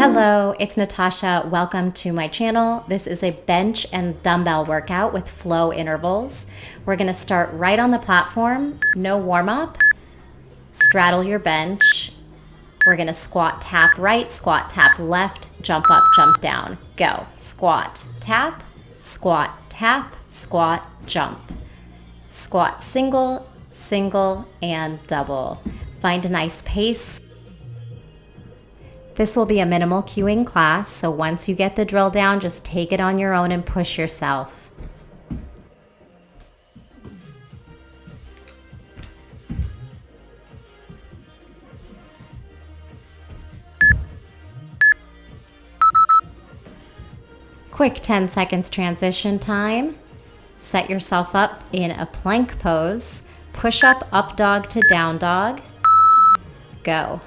Hello, it's Natasha. Welcome to my channel. This is a bench and dumbbell workout with flow intervals. We're going to start right on the platform, no warm up. Straddle your bench. We're going to squat, tap right, squat, tap left, jump up, jump down. Go. Squat, tap, jump. Squat single, single, and double. Find a nice pace. This will be a minimal cueing class, so once you get the drill down, just take it on your own and push yourself. Quick 10 seconds transition time. Set yourself up in a plank pose. Push up dog to down dog. Go.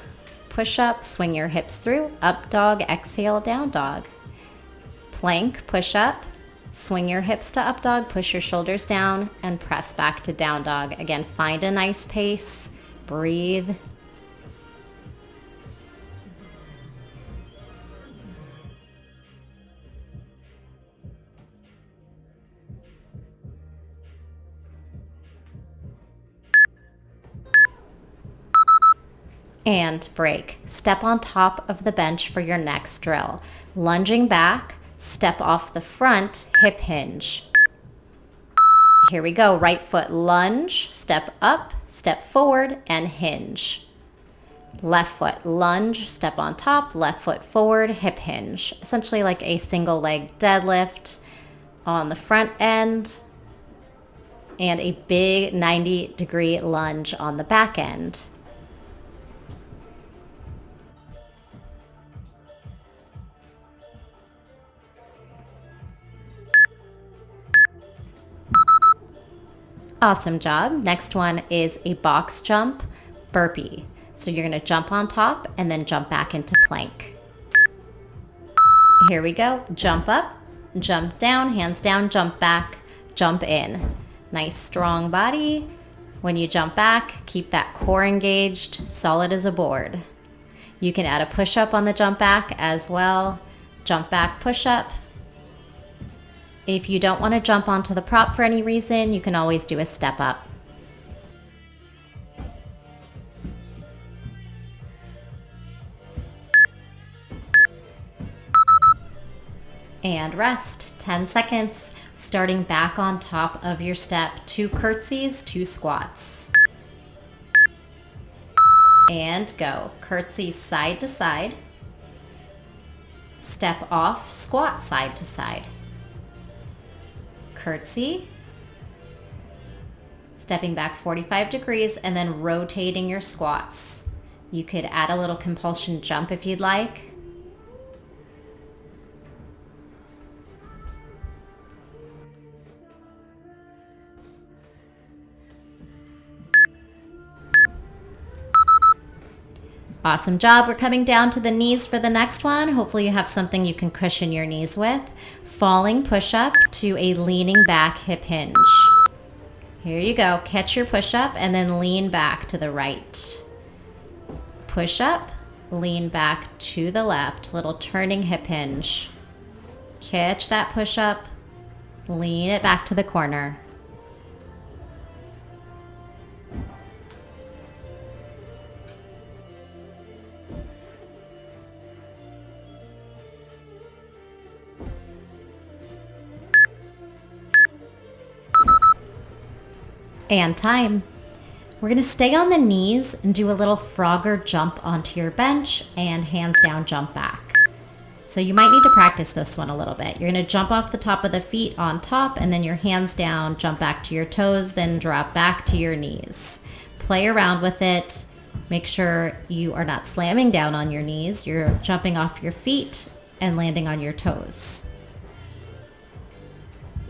Push up, swing your hips through, up dog, exhale, down dog. Plank, push up, swing your hips to up dog, push your shoulders down, and press back to down dog. Again, find a nice pace, breathe. And break. Step on top of the bench for your next drill. Lunging back, step off the front, hip hinge. Here we go. Right foot lunge, step up, step forward, and hinge. Left foot lunge, step on top, left foot forward, hip hinge. Essentially like a single leg deadlift on the front end and a big 90-degree lunge on the back end. Awesome job. Next one is a box jump burpee. So you're going to jump on top and then jump back into plank. Here we go. Jump up, jump down, hands down, jump back, jump in. Nice strong body. When you jump back, keep that core engaged, solid as a board. You can add a push-up on the jump back as well. Jump back, push-up. If you don't want to jump onto the prop for any reason, you can always do a step up. And rest, 10 seconds, starting back on top of your step. 2 curtsies, 2 squats. And go. Curtsy side to side. Step off, squat side to side. Curtsy, stepping back 45 degrees and then rotating your squats. You could add a little compulsion jump if you'd like. Awesome job. We're coming down to the knees for the next one. Hopefully you have something you can cushion your knees with. Falling push-up to a leaning back hip hinge. Here you go. Catch your push-up and then lean back to the right. Push-up, lean back to the left. Little turning hip hinge. Catch that push-up, lean it back to the corner. And time. We're going to stay on the knees and do a little Frogger jump onto your bench and hands down jump back. So you might need to practice this one a little bit. You're going to jump off the top of the feet on top and then your hands down, jump back to your toes, then drop back to your knees. Play around with it. Make sure you are not slamming down on your knees. You're jumping off your feet and landing on your toes.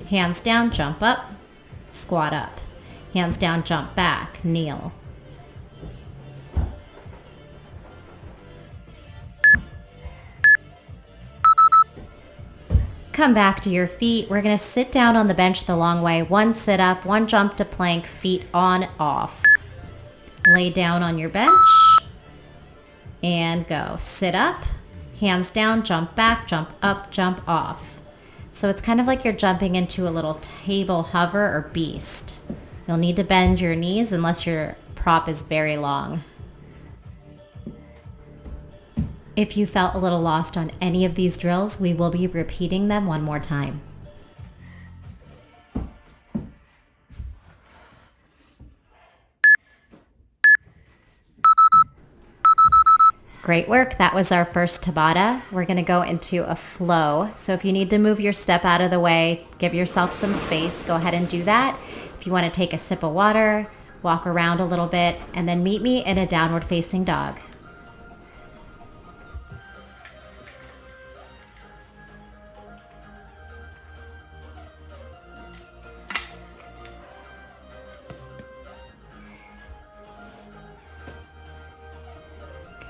Hands down, jump up, squat up. Hands down, jump back, kneel. Come back to your feet. We're going to sit down on the bench the long way. 1 sit up, 1 jump to plank, feet on, off. Lay down on your bench and go. Sit up, Hands down, jump back, jump up, jump off. So it's kind of like you're jumping into a little table hover or beast. You'll need to bend your knees unless your prop is very long. If you felt a little lost on any of these drills, we will be repeating them one more time. Great work. That was our first Tabata. We're going to go into a flow. So if you need to move your step out of the way, give yourself some space, go ahead and do that. If you want to take a sip of water, walk around a little bit, and then meet me in a downward facing dog.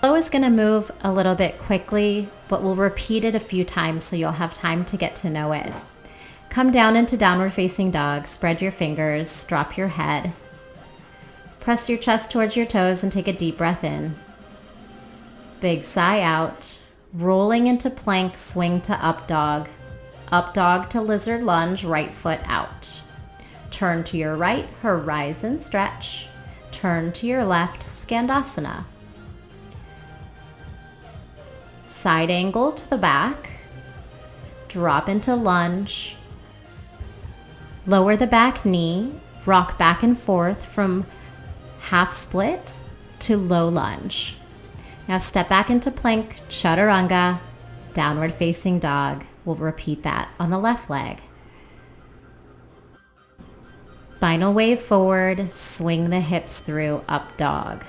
Flow is going to move a little bit quickly, but we'll repeat it a few times so you'll have time to get to know it. Come down into downward facing dog, spread your fingers, drop your head. Press your chest towards your toes and take a deep breath in. Big sigh out. Rolling into plank, swing to up dog to lizard lunge, right foot out. Turn to your right, horizon stretch. Turn to your left, Skandasana. Side angle to the back, drop into lunge, lower the back knee, rock back and forth from half split to low lunge. Now step back into plank, chaturanga, downward facing dog. We'll repeat that on the left leg. Spinal wave forward, swing the hips through, up dog.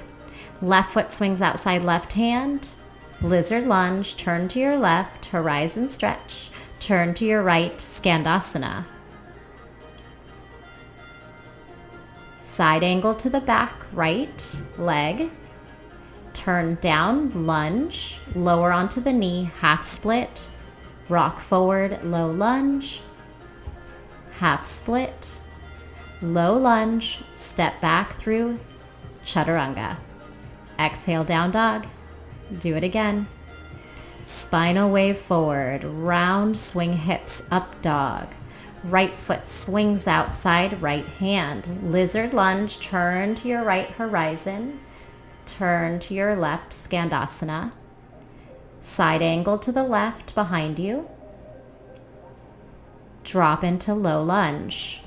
Left foot swings outside left hand. Lizard lunge, turn to your left, horizon stretch, turn to your right, Skandasana. Side angle to the back, right leg, turn down, lunge, lower onto the knee, half split, rock forward, low lunge, half split, low lunge, step back through, chaturanga. Exhale, down dog. Do it again. Spinal wave forward, round swing hips, up dog. Right foot swings outside, right hand. Lizard lunge, turn to your right horizon. Turn to your left, Skandasana. Side angle to the left behind you. Drop into low lunge.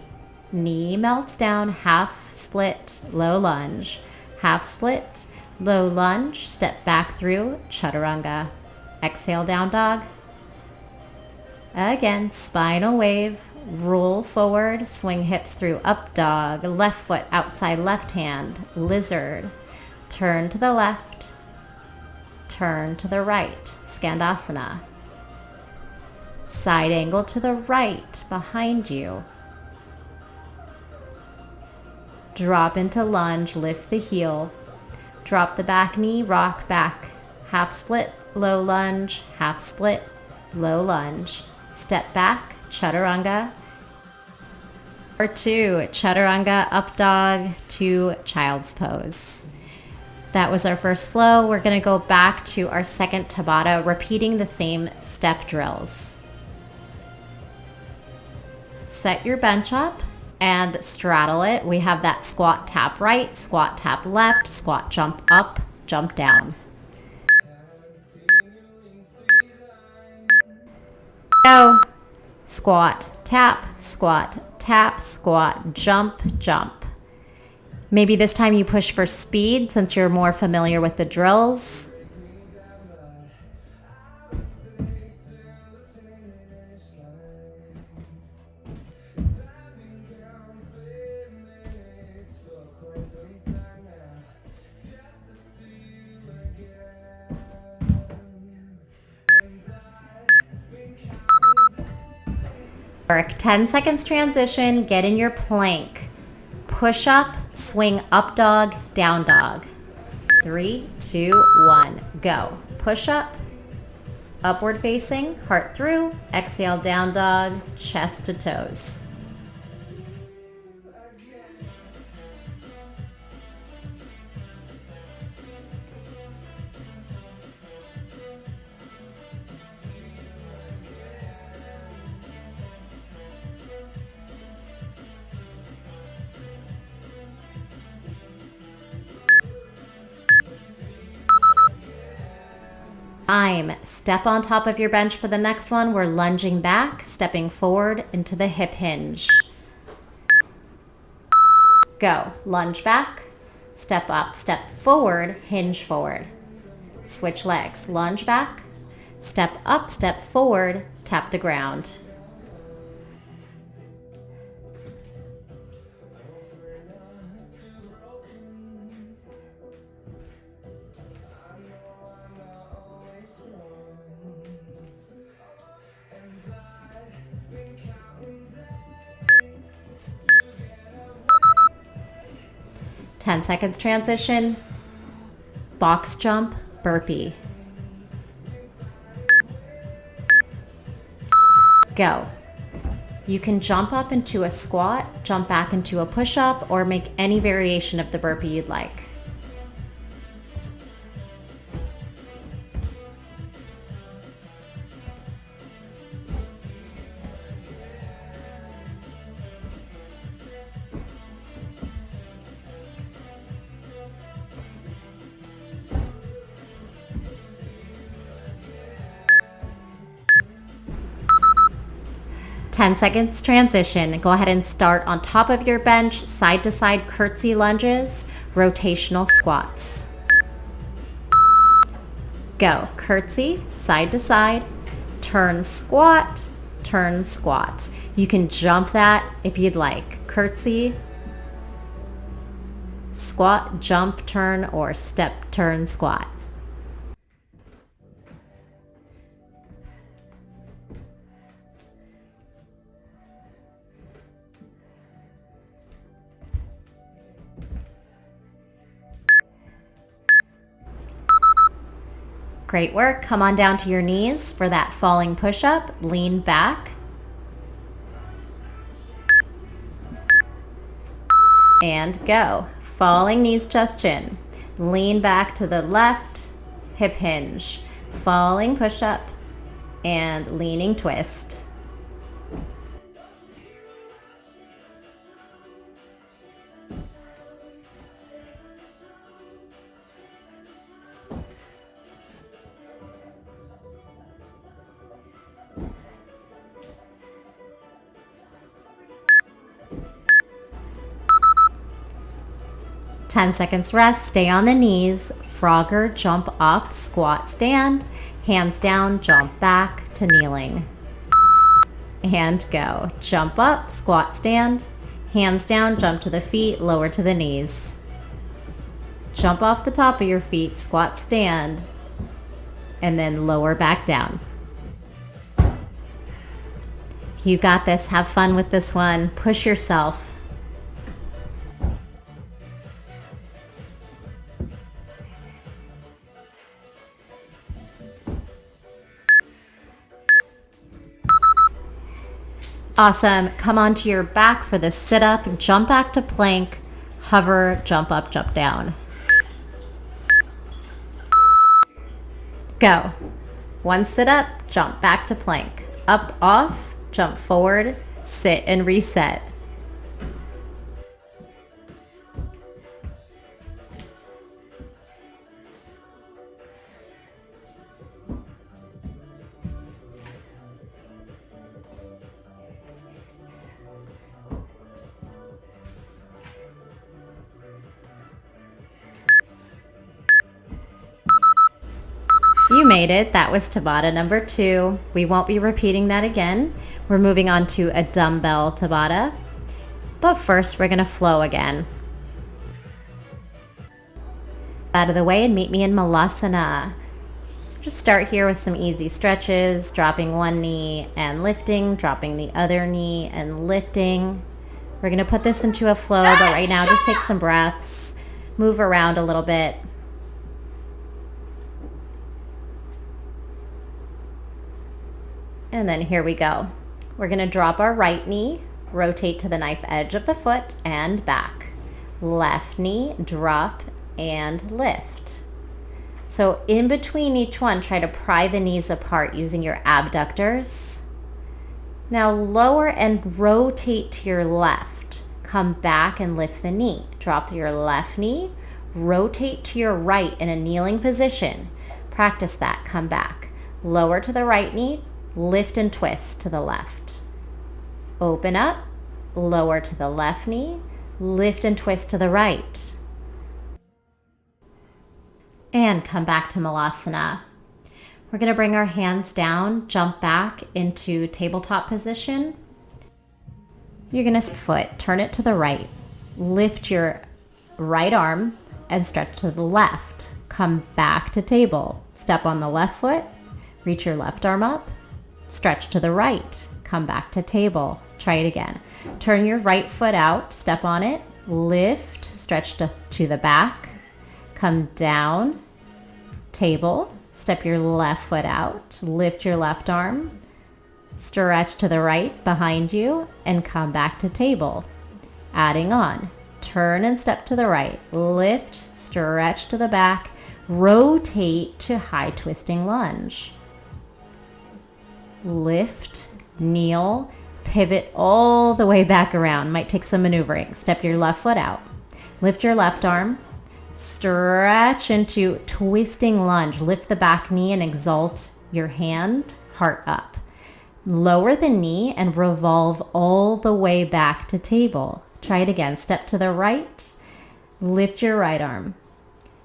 Knee melts down, half split, low lunge. Half split, low lunge, step back through, chaturanga. Exhale, down dog. Again, spinal wave, roll forward, swing hips through, up dog. Left foot outside left hand, lizard. Turn to the left, turn to the right, Skandasana. Side angle to the right behind you. Drop into lunge, lift the heel. Drop the back knee, rock back. Half split, low lunge, half split, low lunge. Step back, chaturanga. Or two, chaturanga, up dog to child's pose. That was our first flow. We're going to go back to our second Tabata, repeating the same step drills. Set your bench up and straddle it. We have that squat tap right, squat tap left, squat jump up, jump down. Go. Squat, tap, squat, jump, jump. Maybe this time you push for speed since you're more familiar with the drills. Work 10 seconds transition, get in your plank. Push up, swing up dog, down dog. 3, 2, 1, go. Push up, upward facing, heart through, exhale, down dog, chest to toes. time. Step on top of your bench for the next one. We're lunging back, stepping forward into the hip hinge. Go. Lunge back, step up, step forward, hinge forward. Switch legs. Lunge back, step up, step forward, tap the ground. Ten seconds transition, box jump, burpee. Go. You can jump up into a squat, jump back into a push-up, or make any variation of the burpee you'd like. Ten seconds transition. Go ahead and start on top of your bench, side to side curtsy lunges, rotational squats. Go. Curtsy, side to side, turn squat, turn squat. You can jump that if you'd like. Curtsy, squat, jump, turn, or step, turn, squat. Great work. Come on down to your knees for that falling push-up. Lean back. And go. Falling knees, chest, chin. Lean back to the left, hip hinge. Falling push-up and leaning twist. Ten seconds rest, stay on the knees, frogger, jump up, squat, stand, hands down, jump back to kneeling. And go. Jump up, squat, stand, hands down, jump to the feet, lower to the knees. Jump off the top of your feet, squat, stand, and then lower back down. You got this. Have fun with this one. Push yourself. Awesome. Come onto your back for the sit-up, jump back to plank, hover, jump up, jump down. Go. One sit-up, jump back to plank. Up, off, jump forward, sit and reset. You made it. That was Tabata number 2. We won't be repeating that again. We're moving on to a dumbbell Tabata. But first, we're going to flow again. Out of the way and meet me in Malasana. Just start here with some easy stretches, dropping one knee and lifting, dropping the other knee and lifting. We're going to put this into a flow, but right now just take some breaths, move around a little bit. And then here we go. We're going to drop our right knee, rotate to the knife edge of the foot and back. Left knee, drop and lift. So in between each one, try to pry the knees apart using your abductors. Now lower and rotate to your left. Come back and lift the knee. Drop your left knee, rotate to your right in a kneeling position. Practice that. Come back. Lower to the right knee, lift and twist to the left. Open up, lower to the left knee, lift and twist to the right. And come back to Malasana. We're going to bring our hands down, jump back into tabletop position. You're going to foot, turn it to the right. Lift your right arm and stretch to the left. Come back to table. Step on the left foot, reach your left arm up, stretch to the right. Come back to table. Try it again. Turn your right foot out, step on it, lift, stretch to the back, come down, table, step your left foot out, lift your left arm, stretch to the right behind you, and come back to table. Adding on, turn and step to the right, lift, stretch to the back, rotate to high twisting lunge. Lift, kneel, pivot all the way back around. Might take some maneuvering. Step your left foot out. Lift your left arm. Stretch into twisting lunge. Lift the back knee and exalt your hand, heart up. Lower the knee and revolve all the way back to table. Try it again. Step to the right. Lift your right arm.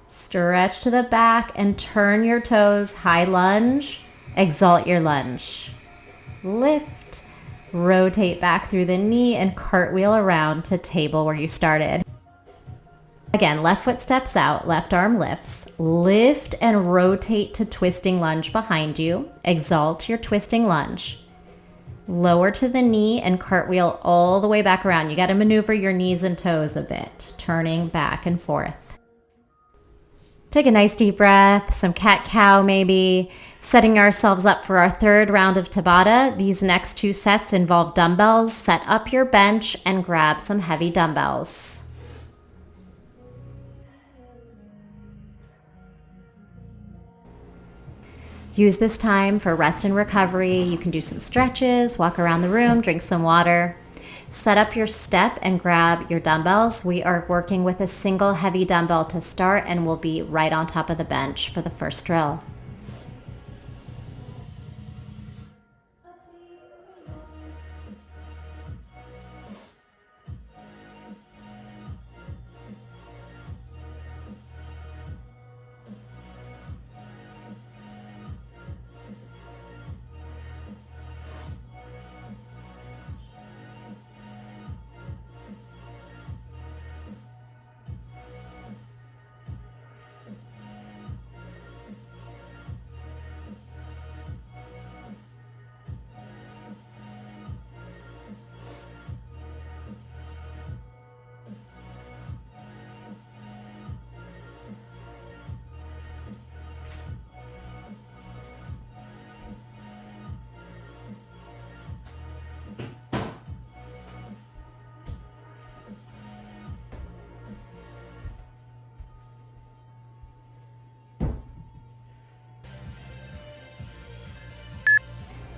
Stretch to the back and turn your toes. High lunge. Exalt your lunge. Lift. Rotate back through the knee and cartwheel around to table where you started. Again, left foot steps out, left arm lifts. Lift and rotate to twisting lunge behind you. Exalt your twisting lunge. Lower to the knee and cartwheel all the way back around. You got to maneuver your knees and toes a bit, turning back and forth. Take a nice deep breath, some cat-cow maybe. Setting ourselves up for our third round of Tabata. These next two sets involve dumbbells. Set up your bench and grab some heavy dumbbells. Use this time for rest and recovery. You can do some stretches, walk around the room, drink some water. Set up your step and grab your dumbbells. We are working with a single heavy dumbbell to start, and we'll be right on top of the bench for the first drill.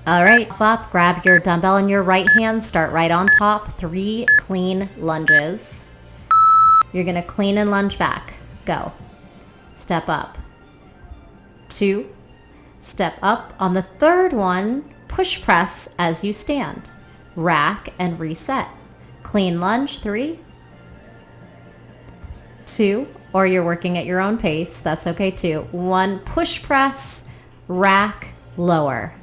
All right, flop, grab your dumbbell in your right hand, start right on top, 3 clean lunges. You're gonna clean and lunge back, go. Step up, 2, step up. On the third one, push press as you stand. Rack and reset. Clean lunge, 3, 2, or you're working at your own pace, that's okay too. 1, push press, rack, lower.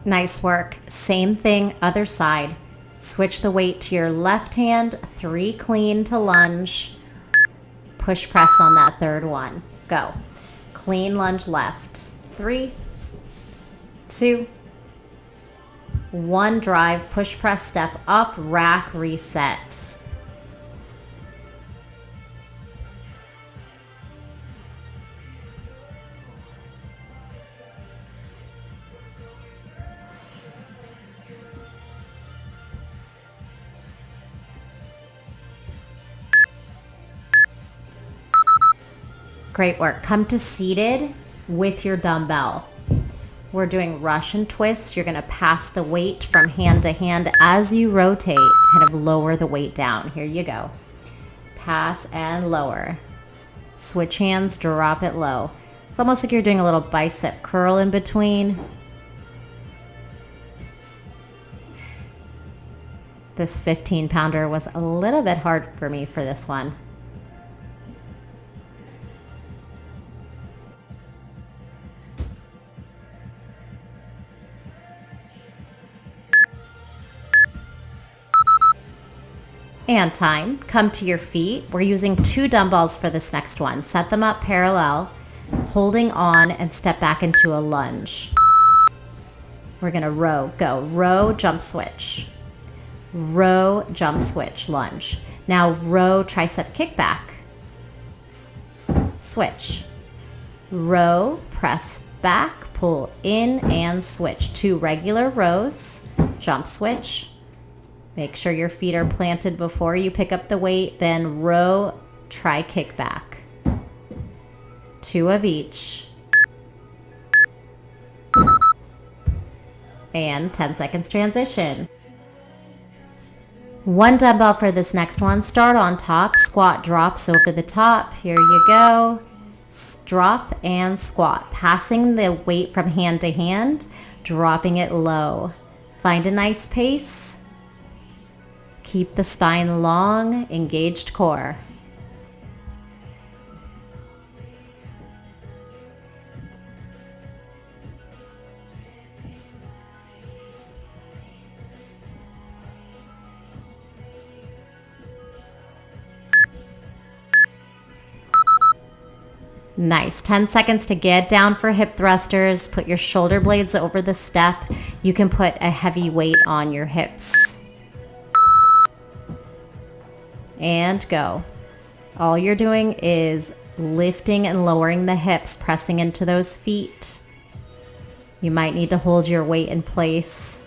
Nice work. Same thing, other side. Switch the weight to your left hand, 3 clean to lunge. Push press on that third one. Go. Clean lunge left. 3, 2, 1, drive, push press, step up, rack, reset. Great work. Come to seated with your dumbbell. We're doing Russian twists. You're going to pass the weight from hand to hand as you rotate. Kind of lower the weight down. Here you go. Pass and lower. Switch hands, drop it low. It's almost like you're doing a little bicep curl in between. This 15-pounder was a little bit hard for me for this one. And time. Come to your feet. We're using 2 dumbbells for this next one. Set them up parallel, holding on, and step back into a lunge. We're going to row. Go. Row, jump, switch. Row, jump, switch, lunge. Now row, tricep kickback. Switch. Row, press back, pull in, and switch. 2 regular rows. Jump, switch. Make sure your feet are planted before you pick up the weight. Then row, try kickback. 2 of each. And 10 seconds transition. 1 dumbbell for this next one. Start on top, squat drops over the top. Here you go. Drop and squat. Passing the weight from hand to hand, dropping it low. Find a nice pace. Keep the spine long, engaged core. Nice. 10 seconds to get down for hip thrusters. Put your shoulder blades over the step. You can put a heavy weight on your hips. And go. All you're doing is lifting and lowering the hips, pressing into those feet. You might need to hold your weight in place.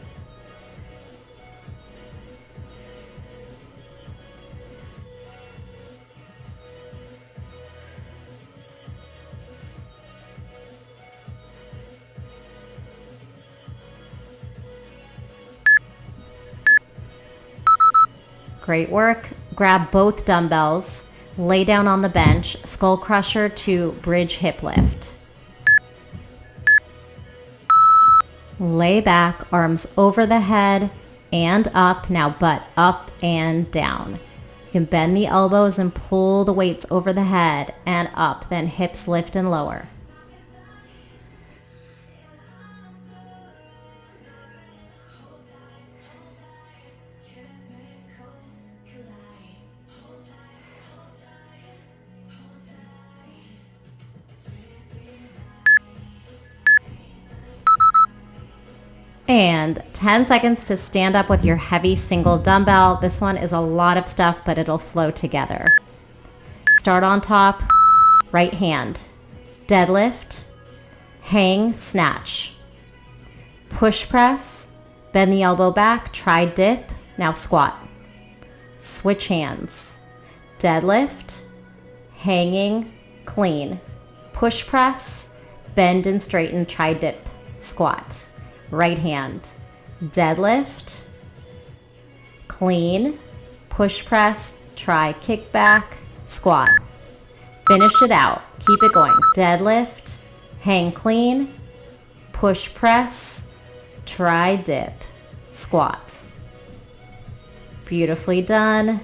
Great work. Grab both dumbbells, lay down on the bench, skull crusher to bridge hip lift. Lay back, arms over the head and up. Now butt up and down. You can bend the elbows and pull the weights over the head and up, then hips lift and lower. And 10 seconds to stand up with your heavy single dumbbell. This one is a lot of stuff, but it'll flow together. Start on top, right hand. Deadlift, hang, snatch. Push press, bend the elbow back, try dip, now squat. Switch hands. Deadlift, hanging, clean. Push press, bend and straighten, try dip, squat. Right hand, deadlift, clean, push press, try kickback, squat. Finish it out. Keep it going. Deadlift, hang clean, push press, try dip, squat. Beautifully done.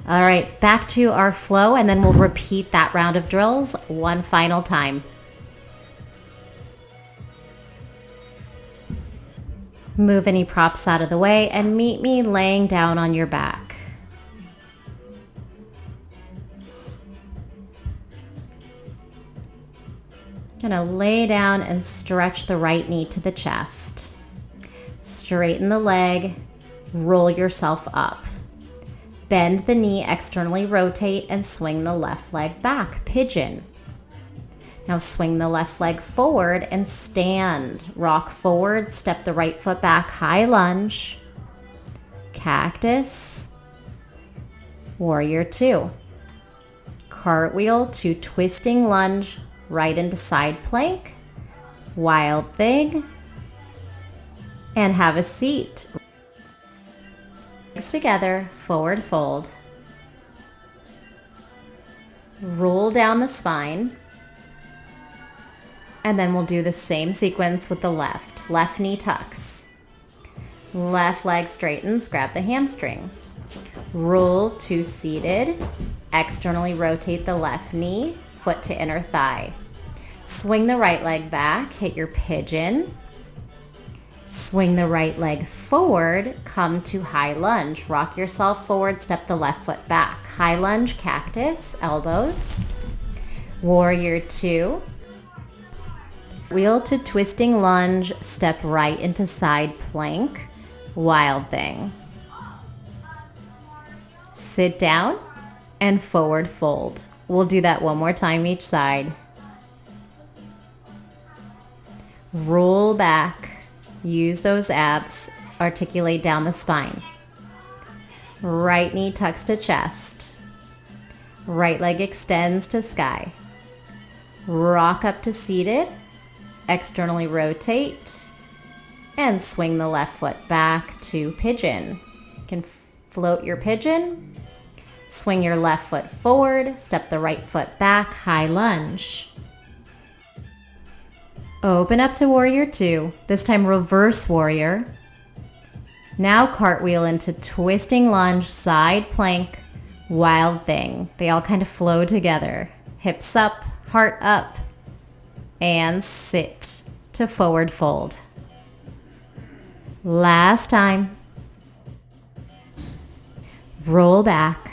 All right, back to our flow, and then we'll repeat that round of drills one final time. Move any props out of the way and meet me laying down on your back. Gonna lay down and stretch the right knee to the chest. Straighten the leg, roll yourself up. Bend the knee, externally rotate, and swing the left leg back, pigeon. Now swing the left leg forward and stand. Rock forward, step the right foot back, high lunge. Cactus. Warrior 2. Cartwheel to twisting lunge, right into side plank. Wild thing. And have a seat. Legs together, forward fold. Roll down the spine. And then we'll do the same sequence with the left. Left knee tucks. Left leg straightens, grab the hamstring. Roll to seated. Externally rotate the left knee, foot to inner thigh. Swing the right leg back, hit your pigeon. Swing the right leg forward, come to high lunge. Rock yourself forward, step the left foot back. High lunge, cactus, elbows. Warrior two. Wheel to twisting lunge, step right into side plank, wild thing. Sit down and forward fold. We'll do that one more time each side. Roll back, use those abs, articulate down the spine. Right knee tucks to chest. Right leg extends to sky. Rock up to seated. Externally rotate and swing the left foot back to pigeon. You can float your pigeon, swing your left foot forward, step the right foot back, high lunge. Open up to warrior two, this time reverse warrior. Now cartwheel into twisting lunge, side plank, wild thing. They all kind of flow together. Hips up, heart up. And sit to forward fold. Last time. Roll back.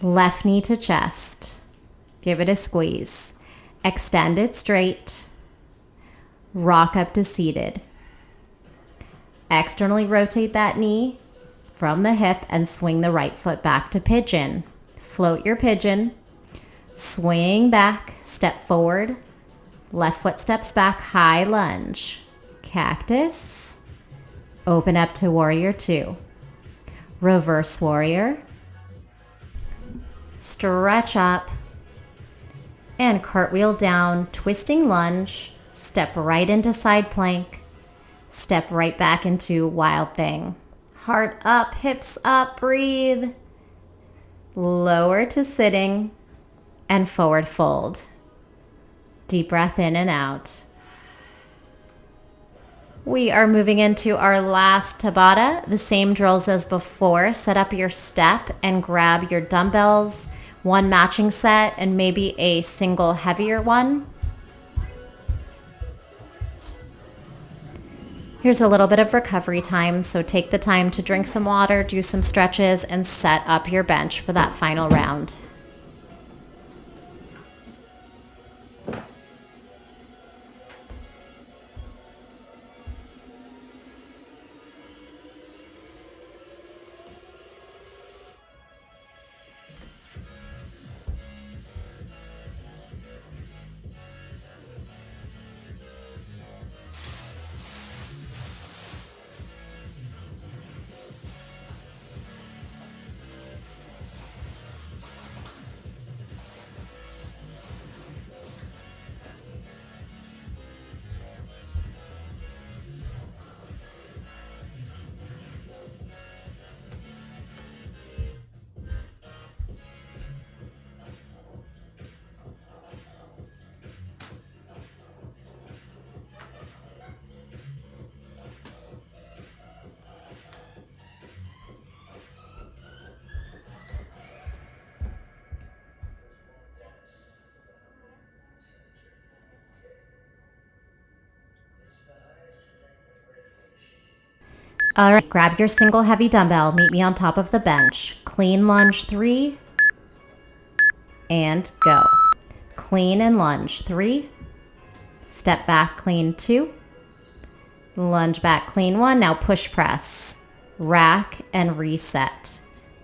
Left knee to chest. Give it a squeeze. Extend it straight. Rock up to seated. Externally rotate that knee from the hip and swing the right foot back to pigeon. Float your pigeon. Swing back, step forward. Left foot steps back, high lunge. Cactus. Open up to warrior two. Reverse warrior. Stretch up. And cartwheel down, twisting lunge. Step right into side plank. Step right back into wild thing. Heart up, hips up, breathe. Lower to sitting and forward fold. Deep breath in and out. We are moving into our last Tabata. The same drills as before. Set up your step and grab your dumbbells, one matching set and maybe a single heavier one. Here's a little bit of recovery time, so take the time to drink some water, do some stretches, and set up your bench for that final round. All right, grab your single heavy dumbbell. Meet me on top of the bench. Clean lunge 3 and go. Clean and lunge 3. Step back, clean 2. Lunge back, clean 1. Now push press. Rack and reset.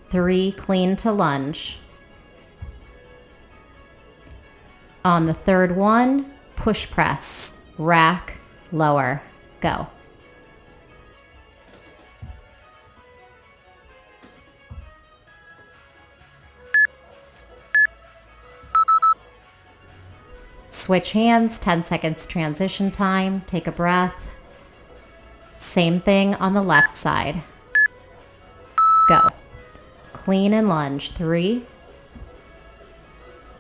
3, clean to lunge. On the third one, push press. Rack, lower. Go. Switch hands, 10 seconds transition time. Take a breath. Same thing on the left side. Go. Clean and lunge. 3.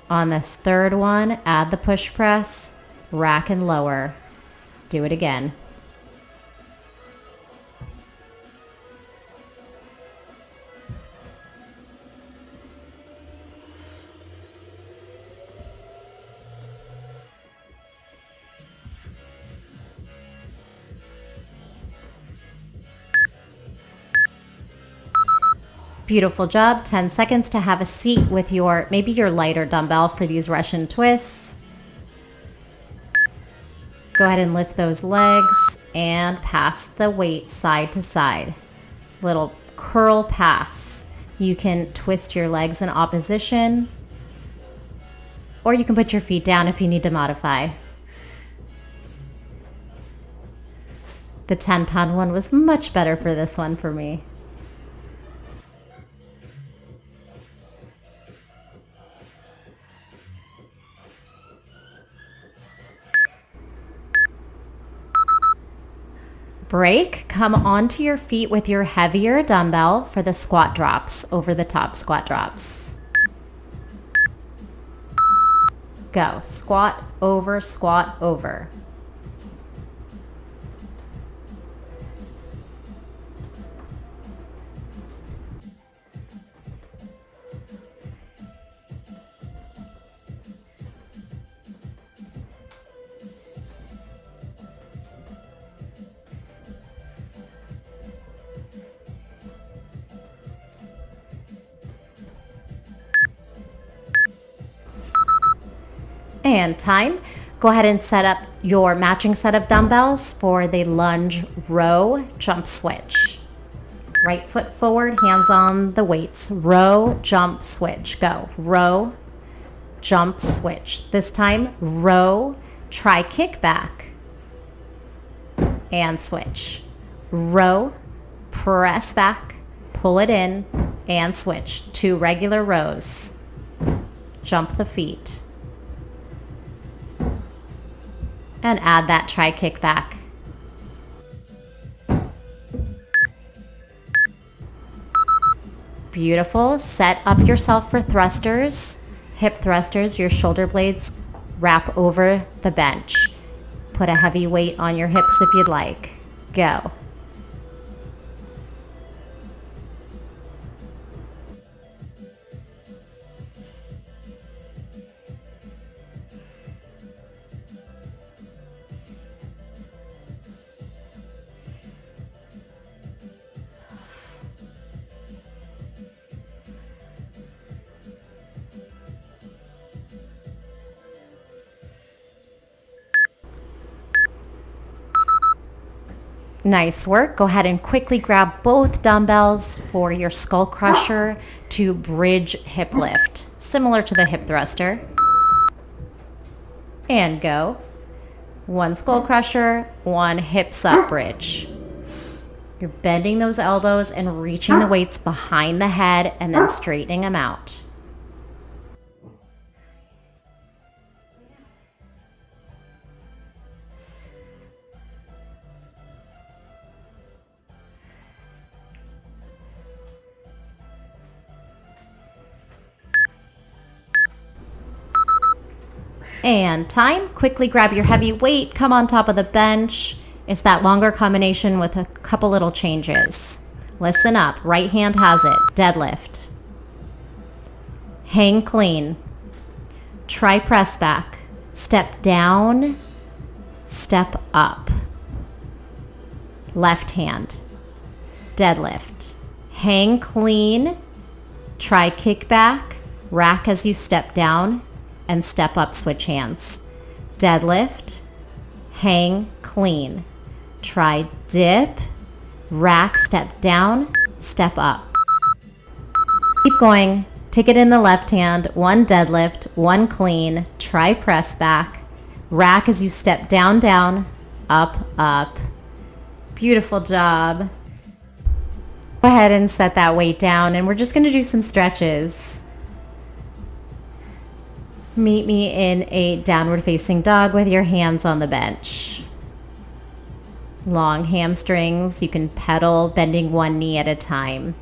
On this third one, add the push press, rack and lower. Do it again. Beautiful job. 10 seconds to have a seat with maybe your lighter dumbbell for these Russian twists. Go ahead and lift those legs and pass the weight side to side. Little curl pass. You can twist your legs in opposition, or you can put your feet down if you need to modify. The 10-pound one was much better for this one for me. Break. Come onto your feet with your heavier dumbbell for the squat drops, over the top squat drops. Go. Squat over, squat over. And time. Go ahead and set up your matching set of dumbbells for the lunge row jump switch. Right foot forward, hands on the weights. Row, jump, switch. Go. Row, jump, switch. This time, row, try kick back, and switch. Row, press back, pull it in, and switch. 2 regular rows. Jump the feet. And add that try kick back. Beautiful. Set up yourself for thrusters. Hip thrusters, your shoulder blades wrap over the bench. Put a heavy weight on your hips if you'd like. Go. Nice work. Go ahead and quickly grab both dumbbells for your skull crusher to bridge hip lift, similar to the hip thruster. And go. 1 skull crusher, 1 hips up bridge. You're bending those elbows and reaching the weights behind the head and then straightening them out. And time. Quickly grab your heavy weight, come on top of the bench. It's that longer combination with a couple little changes. Listen up. Right hand has it. Deadlift. Hang clean. Try press back. Step down. Step up. Left hand. Deadlift. Hang clean. Try kick back. Rack as you step down. And step up, switch hands. Deadlift, hang clean. Try dip, rack, step down, step up. Keep going. Take it in the left hand. 1 deadlift, 1 clean. Try press back. Rack as you step down, down, up, up. Beautiful job. Go ahead and set that weight down, and we're just going to do some stretches. Meet me in a downward facing dog with your hands on the bench. Long hamstrings, you can pedal, bending one knee at a time.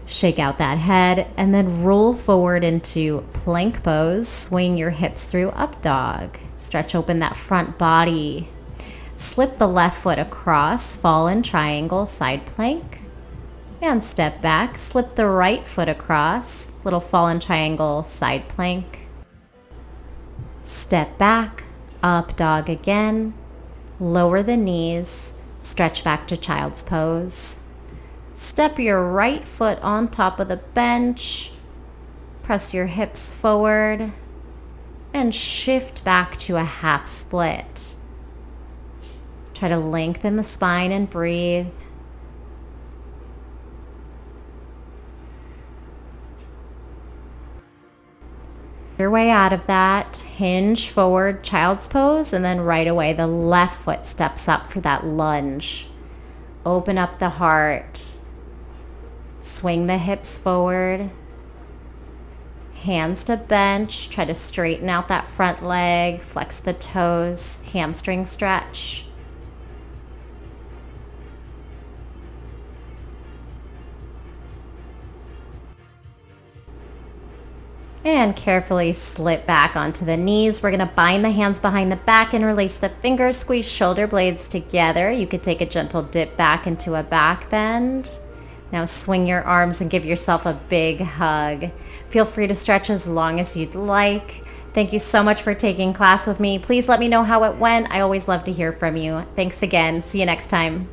Shake out that head and then roll forward into plank pose. Swing your hips through up dog. Stretch open that front body. Slip the left foot across, fall in triangle, side plank. And step back, slip the right foot across, little fall in triangle, side plank. Step back, up dog again. Lower the knees, stretch back to child's pose. Step your right foot on top of the bench. Press your hips forward and shift back to a half split. Try to lengthen the spine and breathe. Your way out of that, hinge forward, child's pose, and then right away the left foot steps up for that lunge. Open up the heart. Swing the hips forward. Hands to bench. Try to straighten out that front leg. Flex the toes. Hamstring stretch. And carefully slip back onto the knees. We're going to bind the hands behind the back and release the fingers. Squeeze shoulder blades together. You could take a gentle dip back into a back bend. Now swing your arms and give yourself a big hug. Feel free to stretch as long as you'd like. Thank you so much for taking class with me. Please let me know how it went. I always love to hear from you. Thanks again. See you next time.